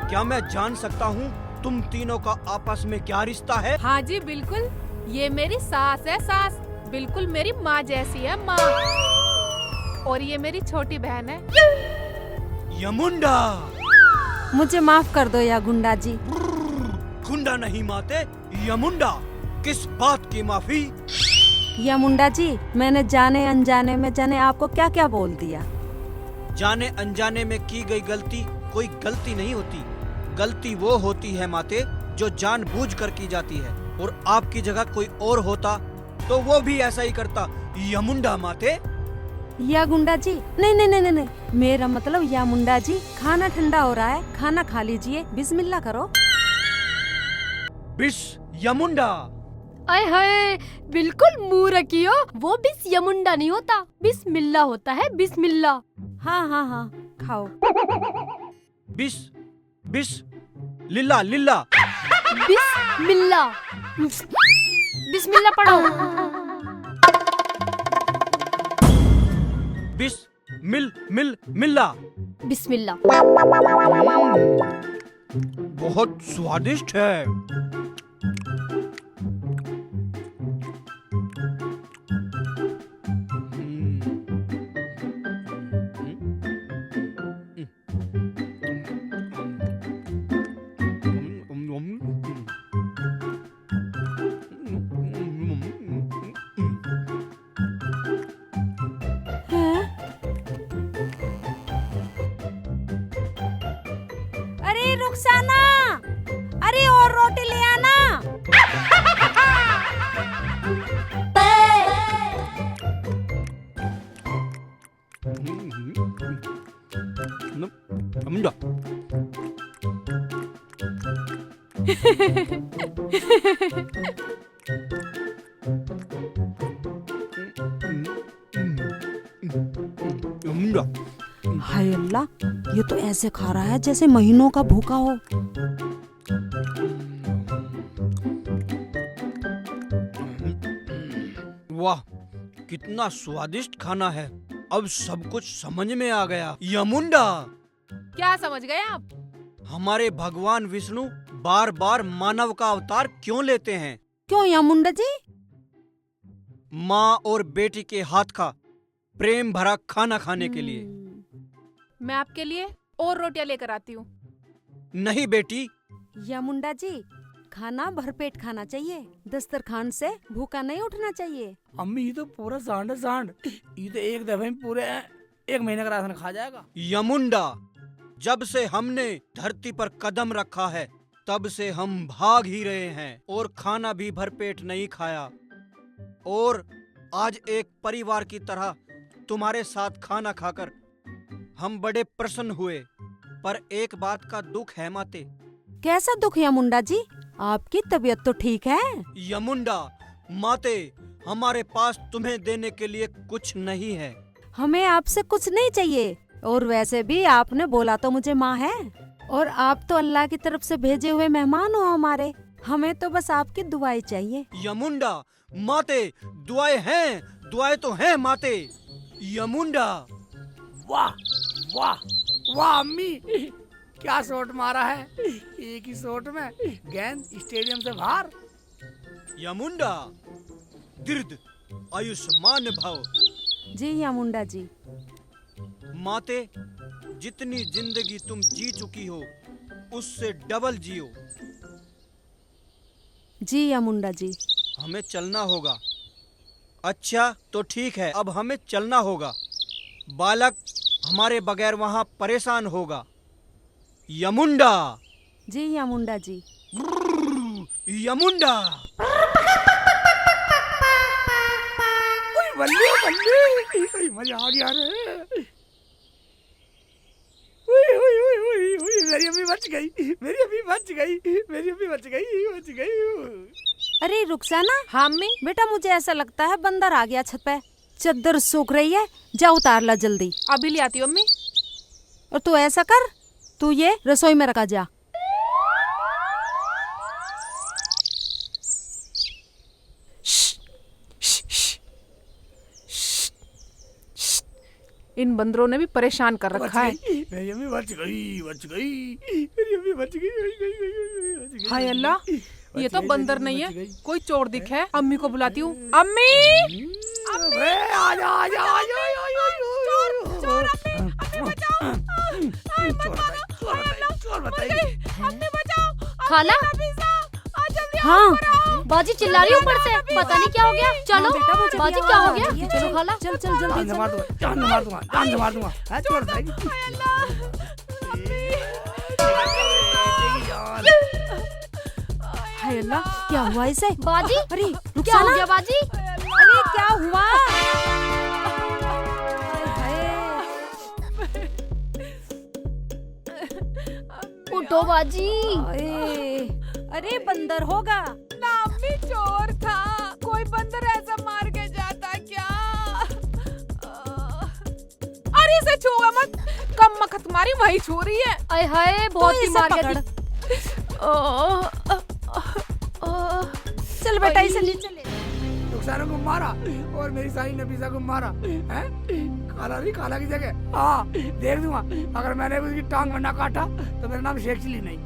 क्या मैं जान सकता हूँ तुम तीनों का आपस में क्या रिश्ता है? हाँ जी बिल्कुल, ये मेरी सास है, सास बिल्कुल मेरी माँ जैसी है, माँ। और ये मेरी छोटी बहन है। यमुंडा, मुझे माफ कर दो या गुंडा जी। गुंडा नहीं माते, यमुंडा। किस बात की माफी? या मुंडा जी, मैंने जाने अनजाने में जाने आपको क्या क्या बोल दिया। जाने अनजाने में की गई गलती कोई गलती नहीं होती। गलती वो होती है माते जो जानबूझकर की जाती है, और आपकी जगह कोई और होता तो वो भी ऐसा ही करता। यमुंडा माते। या गुंडा जी, नहीं नहीं नहीं नहीं, मेरा मतलब या मुंडा जी, खाना ठंडा हो रहा है, खाना खा लीजिए, बिस्मिल्लाह करो। बिस यमुंडा। आय हाय, बिल्कुल मुंह रखियो। वो बिस यमुंडा नहीं होता, बिस्मिल्लाह होता है, बिस्मिल्लाह। हाँ हाँ हाँ, खाओ। बिस बिस लिल्ला लिल्ला। बिस्मिल्लाह, बिस्मिल्लाह पढ़ो। बिस मिल मिल मिल्ला। बिस्मिल्लाह। बहुत स्वादिष्ट है। अरे रुखसाना, अरे और रोटी ले आना। यमुंडा। यमुंडा। हाय अल्लाह, ये तो ऐसे खा रहा है जैसे महीनों का भूखा हो। वाह, कितना स्वादिष्ट खाना है। अब सब कुछ समझ में आ गया। यमुंडा, क्या समझ गए आप? हमारे भगवान विष्णु बार बार मानव का अवतार क्यों लेते हैं? क्यों या मुंडा जी? माँ और बेटी के हाथ का प्रेम भरा खाना खाने के लिए। मैं आपके लिए और रोटियां लेकर आती हूँ। नहीं बेटी। या मुंडा जी, खाना भरपेट खाना चाहिए, दस्तरखान से भूखा नहीं उठना चाहिए। अम्मी ये तो पूरा सांड है, सांड। ये तो एक दफे में पूरे 1 महीने का राशन खा जाएगा। यमुंडा, जब से हमने धरती पर कदम रखा है तब से हम भाग ही रहे हैं और खाना भी भरपेट नहीं खाया। और आज एक परिवार की तरह तुम्हारे साथ खाना खाकर हम बड़े प्रसन्न हुए। पर एक बात का दुख है माते। कैसा दुख या मुंडा जी? आपकी तबीयत तो ठीक है। यमुंडा माते, हमारे पास तुम्हें देने के लिए कुछ नहीं है। हमें आपसे कुछ नहीं चाहिए, और वैसे भी आपने बोला तो मुझे माँ है, और आप तो अल्लाह की तरफ से भेजे हुए मेहमान हो हमारे। हमें तो बस आपकी दुआएं चाहिए। यमुंडा माते, दुआएं हैं, दुआएं तो हैं माते। यमुंडा। वाह वाह वाह अम्मी, क्या शॉट मारा है। एक ही शॉट में गेंद स्टेडियम से बाहर। यमुंडा, दीर्घ आयुष्मान भव। जी या मुंडा जी। माते, जितनी जिंदगी तुम जी चुकी हो उससे डबल जियो। जी या मुंडा जी। हमें चलना होगा। अच्छा तो ठीक है, अब हमें चलना होगा। बालक हमारे बगैर वहाँ परेशान होगा। यमुंडा। जी या मुंडा जी। यमुंडा। बल्ले बल्ले, मजा आ गया रे। मेरी अम्मी बच गई, मेरी अम्मी बच गई, मेरी अम्मी बच गई, बच गई। अरे रुखसाना। हाँ अम्मी। बेटा मुझे ऐसा लगता है बंदर आ गया छत पे। चद्दर सूख रही है, जा उतार ला जल्दी। अभी ले आती हूँ अम्मी। और तू ऐसा कर, तू ये रसोई में रखा जा। इन बंदरों ने भी परेशान कर रखा है। मेरी अम्मी बच गई मेरी अम्मी बच गई। हाय अल्लाह, ये तो बंदर नहीं है, कोई चोर दिख है। अम्मी को बुलाती हूँ। अम्मी, अबे आजा आजा आजा चोर, अम्मी बचाओ, चोर बताइए। अम्मी बचाओ। खाला? हाँ बाजी चिल्ला रही ऊपर से, पता नहीं क्या हो गया। चलो बेटा, मुझे भी बाजी क्या हो आवाज आ गया? रही है। चलो खाला। चल चल जल्दी जान से मार दूंगा, जान से मार दूंगा, जान से मार दूंगा। हाँ, चोर बताइए। हाय अल्लाह, क्या हुआ इसे? बाजी अरे क्या हो रुखसाना, गया बाजी? अरे क्या हुआ? उठो बाजी। अरे बंदर होगा। ना अम्मी, चोर था। कोई बंदर ऐसा मार के जाता क्या? अरे इसे छुआ मत, कम मखत तुम्हारी वही छू रही है। आय हाय, बहुत ही इसे मार पकड़। चल बेटा, इसे नीचे ले। रुखसाना को मारा और मेरी सारी नफीसा को मारा है। खाला नहीं, खाला की जगह हाँ देख दूंगा। अगर मैंने उसकी टांग में ना काटा तो मेरा नाम शेख चिल्ली नहीं।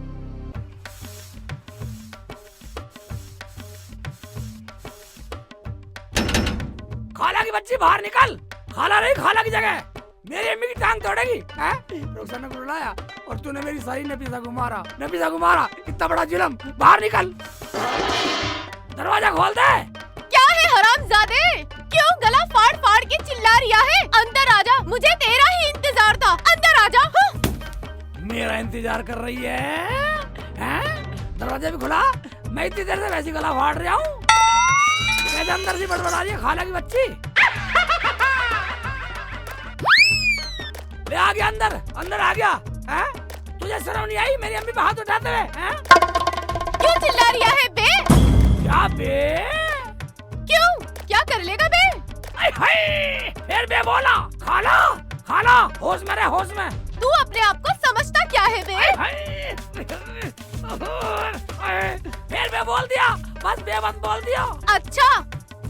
खाला की बच्ची बाहर निकल। खाला नहीं, खाला की जगह मेरी अम्मी की टांग तोड़ेगी हैं? रुखसाना को बुलाया और तूने मेरी सारी नफीसा को मारा, नफीसा को मारा। इतना बड़ा जुल्म, बाहर निकल। दरवाजा खोल दे। क्या है हरामजादे? क्यों गला फाड़ फाड़ के चिल्ला रिया है? अंदर आजा, मुझे तेरा ही इंतजार था। अंदर आजा। मेरा इंतजार कर रही है हैं? दरवाजा भी खुला, मैं इतनी देर से वैसी गला फाड़ रहा हूँ। कैसे अंदर से बड़बड़ा रही है खाला की बच्ची। ले आ गया अंदर, अंदर आ गया हैं? तुझे शर्म नहीं आई मेरी अम्मी पे हाथ उठाते हुए हैं? क्यों चिल्ला रिया है बे? क्या बे? क्यों? क्या कर लेगा बे? आय हाय, फिर बे बोला। खाला, खाला, होश में रह, होश में। तू अपने आप को समझता क्या है बे? हाय, फिर बे बोल दिया, बस बे बस बोल दिया। अच्छा,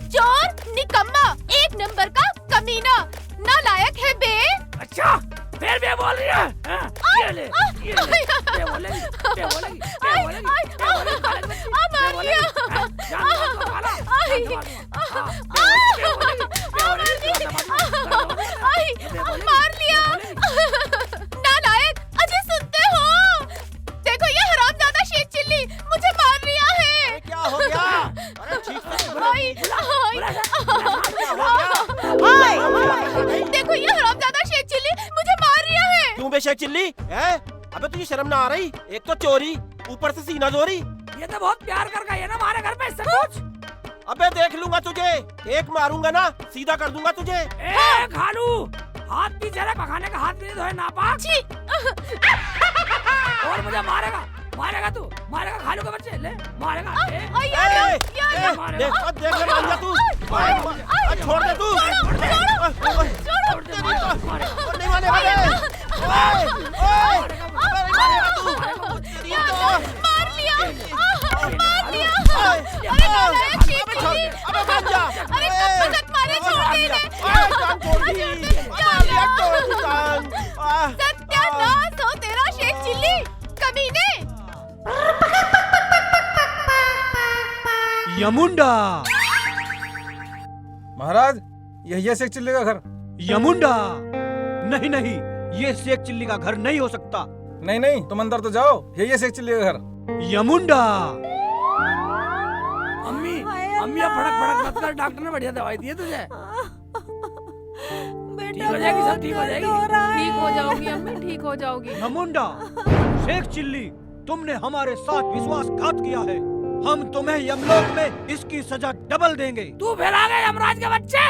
चोर, निकम्मा, एक नंबर का कमीना, नालायक है बे। अच्छा, फिर बे बोल रही है हैं? ये ले, ये ले। बे बोलेगी, बे बोलेगी, बे बोलेगी, बे बोलेगी, खाला की बच्ची, बे बोलेगी, हैं? जान से मार दो, खाला, जान से मार दो। हाँ, बे बोलेगी, बे बोलेगी, जान से मार दो, बे बोलेगी, मार लिया। बे बोलेगी। नालायक, अजय सुनते हो? देखो ये हरामजादा शेख चिल्ली मुझे मार रिया है। क्या हो गया? अरे ठीक देखो ये हरामजादा शेख चिल्ली मुझे मार रिया है। क्यों बे शेख चिल्ली? है? अबे तुझे शर्म ना आ रही? एक तो चोरी, ऊपर से सीना चोरी। ये तो बहुत प्यार कर गई है ना हमारे घर पे, इससे पूछ। अबे देख लूंगा तुझे, एक मारूंगा ना सीधा कर दूंगा तुझे। ए खालू, हाथ पीछे रख, पखाने का हाथ भी नहीं धोए नापाक। और मुझे मारेगा, मारेगा तू, मारेगा खालू के बच्चे, ले मारेगा। देख ले मान जा तू। छोड़ दे तू। नहीं मानेगा मार लिया, मार लिया। अरे नालायक शेख चिल्ली, अरे कब तक मारे, छोड़ दे। सत्यानाश हो तेरा शेख चिल्ली, कमीने। यमुंडा, महाराज यही है शेख चिल्ली का घर। यमुंडा, नहीं नहीं, ये शेख चिल्ली का घर नहीं हो सकता। नहीं नहीं, तुम अंदर तो जाओ, यही है शेख चिल्ली का घर। यमुंडा, अम्मी, अम्मी अब भड़क भड़क मत कर, डॉक्टर ने बढ़िया दवाई दी है तुझे। ठीक हो जाएगी, सब ठीक हो जाएगी। ठीक हो जाओगी अम्मी, ठीक हो जाओगी। यमुंडा, शेख चिल्ली, तुमने हमारे साथ विश्वासघात किया है। हम तुम्हें यमलोक में इसकी सजा डबल देंगे। तू फैला गए यमराज के बच्चे,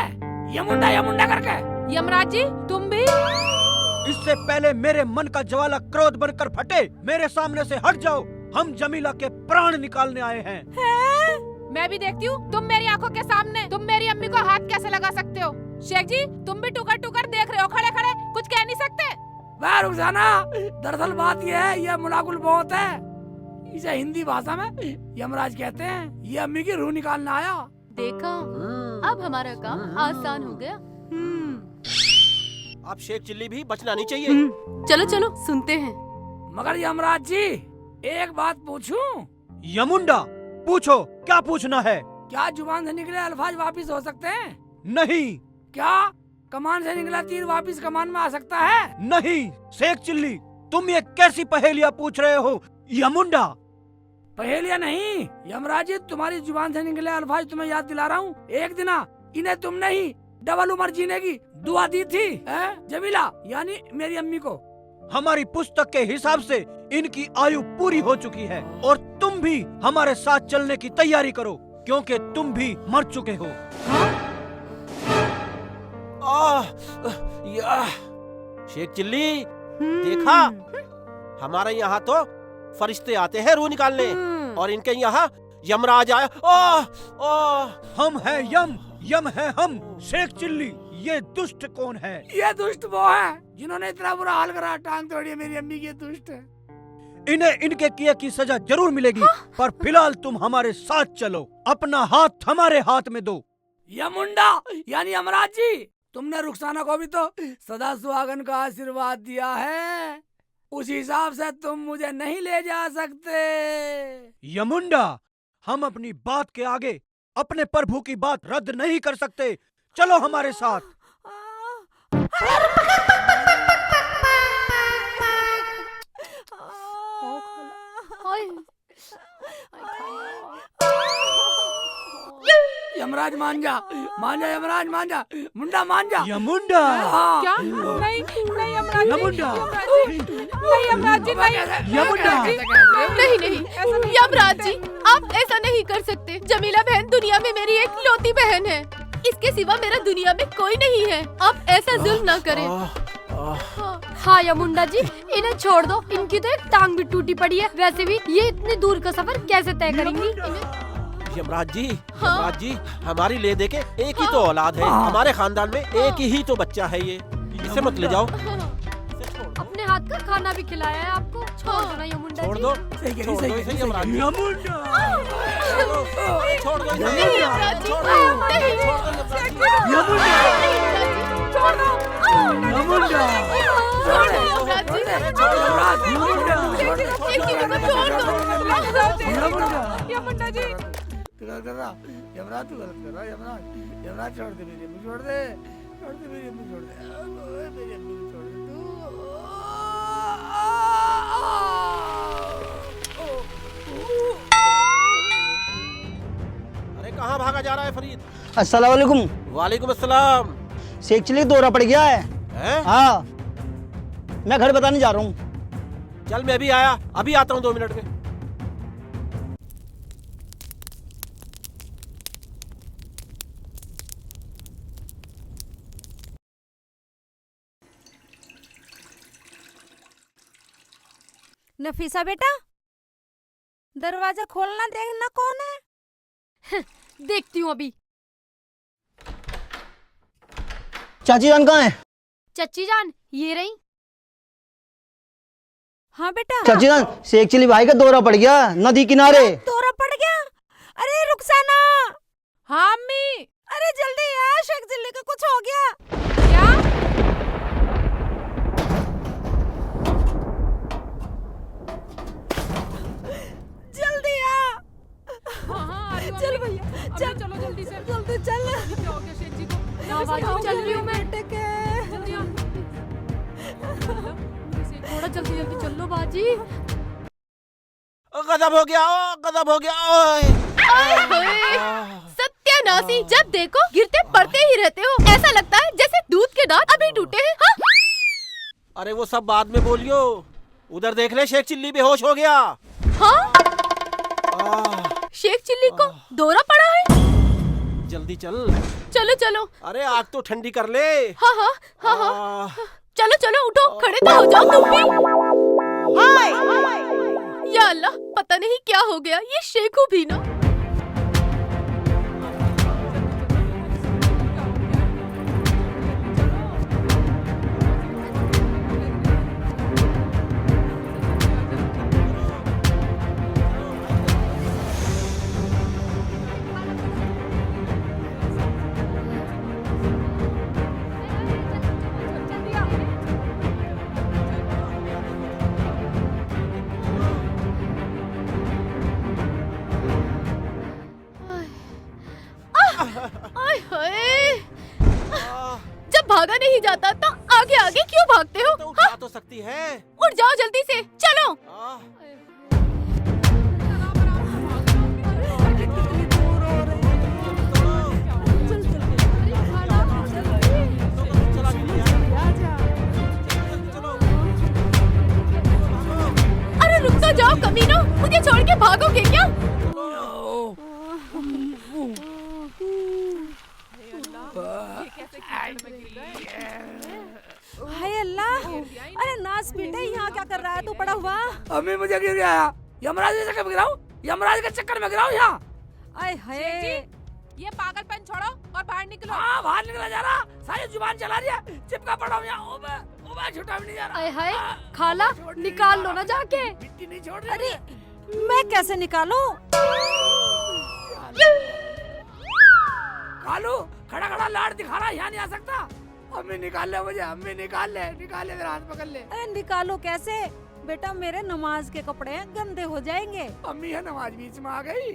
यमुंडा यमुंडा करके। यमराज जी, तुम भी? इससे पहले मेरे मन का ज्वाला क्रोध बनकर फटे, मेरे सामने से हट जाओ। हम जमीला के प्राण निकालने आए हैं। मैं भी देखती हूँ, तुम मेरी आंखों के सामने, तुम मेरी अम्मी को हाथ कैसे लगा सकते हो? शेख जी, तुम भी टुकर टुकर देख रहे हो खड़े खड़े, कुछ कह नहीं सकते? वह रुखसाना, दरअसल बात यह है, यह मुलाकुल बहुत है। इसे हिंदी भाषा में यमराज कहते हैं। ये अम्मी की रूह निकालना आया। देखा, अब हमारा काम आसान हो गया। अब शेख चिल्ली भी बचना नहीं चाहिए। चलो चलो सुनते हैं। मगर यमराज जी, एक बात पूछूं? यमुंडा, पूछो, क्या पूछना है? क्या जुबान से निकले अल्फाज वापिस हो सकते हैं? नहीं। क्या कमान से निकला तीर वापिस कमान में आ सकता है? नहीं। शेख चिल्ली, तुम ये कैसी पहेलियाँ पूछ रहे हो? यमुंडा, पहेलियां नहीं यमराज जी, तुम्हारी जुबान से निकले अल्फाज तुम्हें याद दिला रहा हूँ। एक दिन इन्हें तुमने ही डबल उम्र जीने की दुआ दी थी, जमीला यानी मेरी अम्मी को। हमारी पुस्तक के हिसाब से इनकी आयु पूरी हो चुकी है और तुम भी हमारे साथ चलने की तैयारी करो, क्योंकि तुम भी मर चुके हो। शेख चिल्ली, देखा, हमारे यहाँ तो फरिश्ते आते हैं रूह निकालने, और इनके यहाँ यमराज आया। हम हैं यम, यम है हम। शेख चिल्ली, ये दुष्ट कौन है? ये दुष्ट वो है जिन्होंने इतना बुरा हाल करा, टांग तोड़ी है मेरी अम्मी की। दुष्ट है। इन्हें इनके किए की सजा जरूर मिलेगी, पर फिलहाल तुम हमारे साथ चलो। अपना हाथ हमारे हाथ में दो। यमुंडा यानी यमराज जी, तुमने रुखसाना को भी तो सदा सुहागन का आशीर्वाद दिया है, उस हिसाब से तुम मुझे नहीं ले जा सकते। यमुंडा, हम अपनी बात के आगे अपने प्रभु की बात रद्द नहीं कर सकते। चलो हमारे साथ। यमराज मान जा, मान जा यमराज, मान जा मुंडा, मान जा। यमुंडा, क्या? नहीं नहीं यमराज जी, यमुंडा, नहीं यमराज जी, नहीं यमुंडा। नहीं नहीं यमराज जी, आप ऐसा नहीं कर सकते। जमीला बहन दुनिया में मेरी एक लौती बहन है, इसके सिवा मेरा दुनिया में कोई नहीं है। आप ऐसा जुल्म ना करें। हाँ यमुंडा जी, इन्हें छोड़ दो, इनकी तो एक टांग भी टूटी पड़ी है। वैसे भी ये इतनी दूर का सफर कैसे तय करेंगी? यमराज जी, यमराज जी, हमारी ले दे के एक ही तो औलाद है, हमारे खानदान में एक ही तो बच्चा है ये, इसे मत ले जाओ। अपने हाथ का खाना भी खिलाया है आपको, छोड़ दो ना यमुंडा छोड़ जी। दो, छोड़ दो इसे यमराज जी। यमुंडा, छोड़ दो इसे। नहीं यमराज जी, नहीं, यमुंडा, छोड़ दो, यमुंडा, छोड़ दो यमराज जी, एक चीज़ को छोड़ दो। यमुंडा जी, तू गलत कर रहा यमराज, तू गलत कर रहा यमराज। यमराज छोड़ दे मेरी अम्मी, छोड़ दे, छोड़ दे मेरी अम्मी, छोड़ दे मेरी अम्मी को छोड़ दे तू। अरे कहाँ भागा जा रहा है फरीद? अस्सलाम वालेकुम। वालेकुम अस्सलाम। शेख चिल्ली दौरा पड़ गया है। हैं? हाँ, मैं घर बताने जा रहा हूँ। चल मैं भी आया, अभी आता हूँ 2 मिनट में। नफीसा बेटा, दरवाजा खोलना, देखना कौन है। देखती हूँ अभी। चाची जान कहाँ है? चच्ची जान ये रही। हाँ बेटा। चाची जान, शेख चिल्ली भाई का दौरा पड़ गया नदी किनारे। दौरा पड़ गया? अरे रुखसाना। हाँ अम्मी। अरे जल्दी यार, शेख चिल्ली का कुछ हो गया। क्या? जल्दी आ। हाँ, चल भैया, चल, चलो जल्दी से। जल्दी चल। क्या हो गया शेख जी को? चल रही हूँ मैं। जल्दी आओ। थोड़ा जल्दी जल्दी चल लो बाजी। गजब हो गया, गजब हो गया। सत्यानाशी, जब देखो गिरते पड़ते ही रहते हो। ऐसा लगता है जैसे दूध के दांत अभी टूटे हैं। हाँ? अरे वो सब बाद में बोलियो, उधर देख ले, शेख चिल्ली बेहोश हो गया। हाँ? शेख चिल्ली को दौरा पड़ा है। जल्दी चल। चलो चलो। अरे आग तो ठंडी कर ले। हाँ हाँ हाँ हाँ। चलो चलो उठो, खड़े तो हो जाओ तुम भी। या अल्लाह, पता नहीं क्या हो गया, ये शेखू भी ना। आय हाय। जब भागा नहीं जाता तो आगे आगे क्यों भागते हो? तो उठा तो सकती है। उठ जाओ जल्दी से, चलो। आह, चला भी नहीं यार। चलो। अरे रुक तो जाओ कमीनो, मुझे छोड़ के भागोगे क्या? हाय अल्लाह, अरे नाच बेटे यहाँ क्या कर रहा है तू पड़ा हुआ? अम्मी मुझे गिर गया, यमराज के चक्कर में गिरा हूँ, यमराज के चक्कर में गिरा हूँ यहाँ। आय हाय, ये पागलपन छोड़ो और बाहर निकलो। हाँ बाहर निकला जा रहा, सारी जुबान चला रही है, चिपका पड़ा हूँ यहाँ। ओबे छुट्टा भी नहीं जा रहा। आय हाय, खाला निकाल लो ना जाके। मिट्टी नहीं छोड़ रही। अरे मैं कैसे निकालूं? कालू खड़ा खड़ा लाड़ दिखा रहा, यहाँ नहीं आ सकता। अम्मी निकाल ले मुझे, अम्मी निकाल ले मेरा हाथ पकड़ ले। अरे निकालो कैसे बेटा, मेरे नमाज के कपड़े गंदे हो जाएंगे। अम्मी है नमाज बीच में आ गई।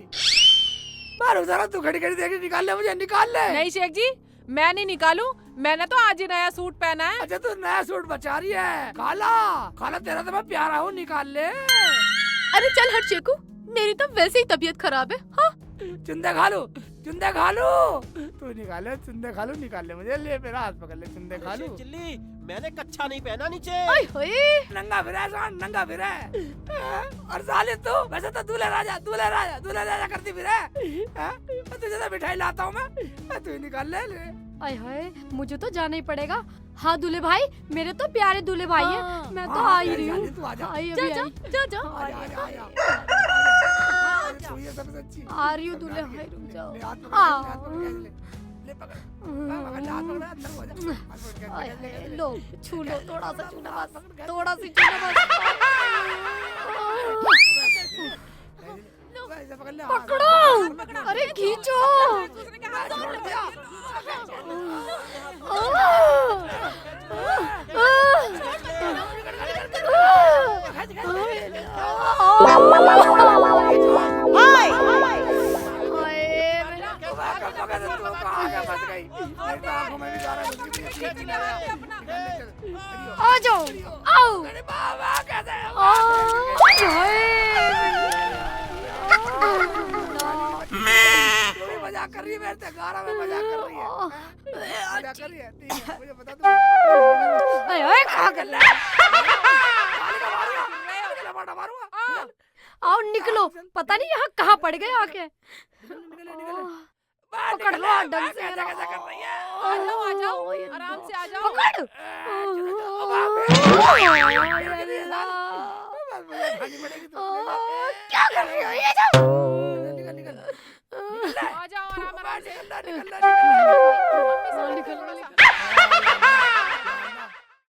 बाहर जरा तू खड़ी खड़ी देखी, निकाल ले मुझे, निकाल ले। नहीं शेख जी, मैं नहीं निकालूं, मैंने तो आज ही नया सूट पहना है। अच्छा तू नया सूट बचा रही है। काला काला तेरा तो मैं प्यारा हूँ, निकाल ले। अरे चल हट चेकू, मेरी तो वैसे ही तबीयत खराब है। हाँ चुंदे खा लो, चुंदे खा लो। तू निकाले चुंदे खा लो, निकाल ले मुझे, ले मेरा हाथ पकड़ ले, चुंदे खा लो। शेख चिल्ली, मैंने कच्छा नहीं पहना नीचे। आय हाय। नंगा फिरा है सांड, नंगा फिरा है। और साले तू वैसे तो दूल्हे राजा करती फिरा है। तुझे तो मिठाई लाता हूँ मैं, तू ही निकाल ले। आय हाय, मुझे तो जाना ही पड़ेगा। हाँ दूल्हे भाई, मेरे तो प्यारे दूल्हे भाई है, मैं तो आ ही रही हूँ। तू आजा, आई जा अभी जा आई। जा जा। आ रही हूँ दूल्हे भाई, रुक जाओ। ले पकड़, पकड़ ले, हाथ पकड़, अंदर हो जा। हाथ पकड़ के आय अंदर हाय, ले। लो छू लो, थोड़ा सा छूना बस, पकड़, थोड़ा सा छूना ऐसे पकड़ ले, पकड़ो, अरे खींचो। छोड़ दिया। आ जाओ, आओ। मजाक कर रही है मेरे से, गारा में मजाक कर रही है। मजाक कर रही है, ठीक है, मुझे बता दो। आय हाय, कहाँ कर रहा है? आओ निकलो, पता नहीं यहाँ कहाँ पड़ गए आके। पकड़ लो ढंग से। आ जाओ, आराम से आ जाओ। पकड़। क्या कर रही हो ये? आ जाओ आराम से। निकल।